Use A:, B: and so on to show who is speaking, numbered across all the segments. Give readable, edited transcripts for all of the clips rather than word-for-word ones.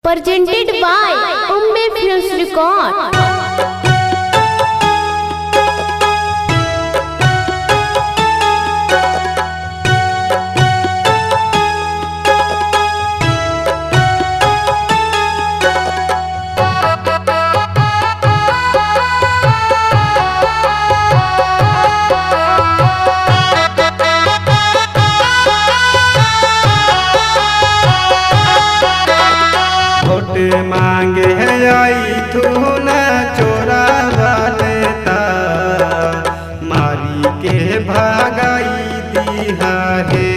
A: presented by Umbe Films Record.
B: मांगे है आई तू न चोरा वालेता मारी के भागाई दिया है।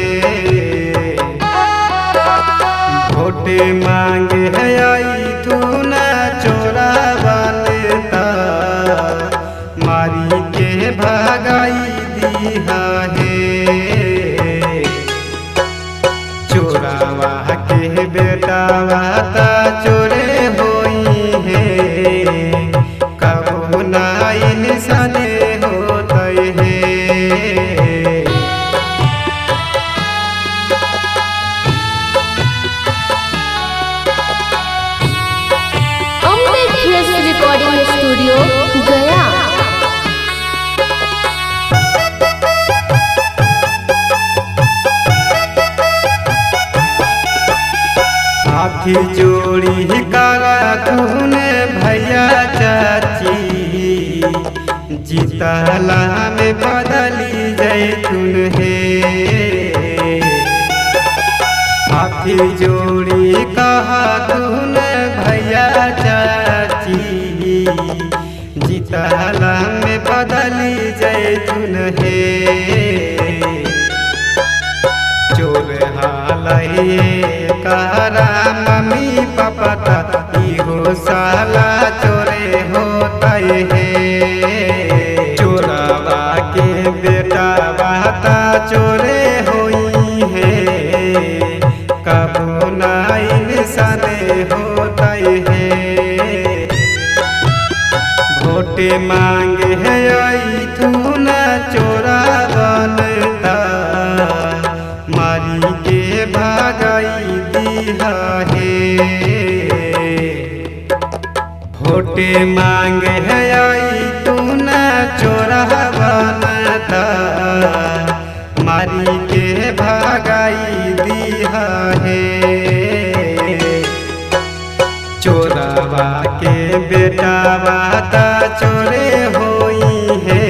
B: भोटे मांगे है आई तू न चोरा वालेता मारी के भागाई दिया है। चोरावा के बेटावा ता चोरे होई है कबू ना इंसाने होते है।
A: Umbe Films Recording Studio गया।
B: हाथी जोड़ी करा तूने भैया चाची जीतला में बदली जैतून है। हाथी जोड़ी कहा तूने भैया चाची जीतला में बदली जैतून है। चोर हालये कहरा मम्मी पापा इहो साला चोरे होता है। चोरावा के बेटा बाता चोरे होई है कबू ना इंसाने होता है। भोटे मांगे है आई तू न चोरा बनता मारी के भागाई दिया है। भोटे मांगे है आई तू न चोरा बनता मारी के भागाई दिया है। चोरावा के बेटा बाता चोरे होई है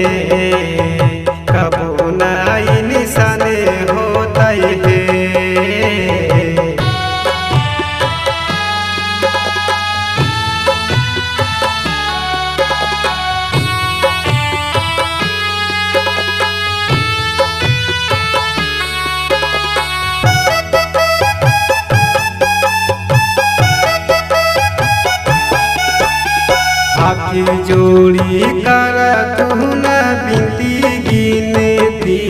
B: कबू ना इंसाने होता है। हाथी जोड़ी कर तू न बिनती गिनती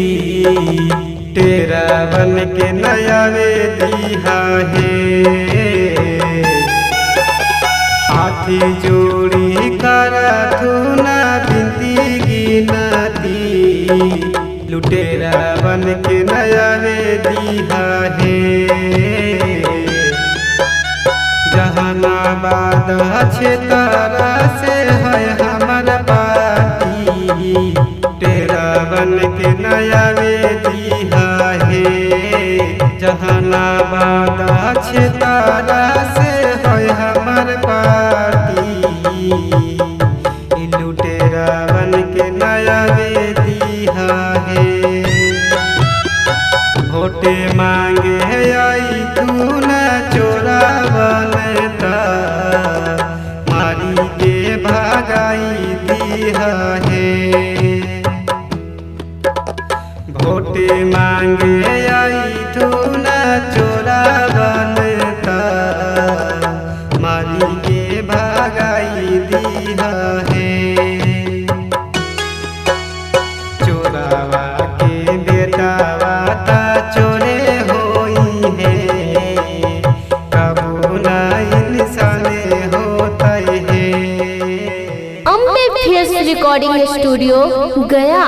B: तेरा बन के नयावे दिया है। हाथी जोड़ी कर तू न बिनती गिनती लुटेरा बन के नयावे दिया है। जहानाबाद क्षेत्र से है हमार पार्टी तेरा बन के नया दिया है। जहानाबाद क्षेत्र से है हमार पार्टी लुटेरा बन के नया दिया है। भोटे मांगे आई तू न चोरा बनता मारी के भागाई दिया है। भोटे मांगे आई तू न चोरा बनता मारी के भागाई दिया है। चोरावा के बेटा बाता चोरे होई है कबू ना इंसाने होता है।
A: Umbe Films Recording Studio गया।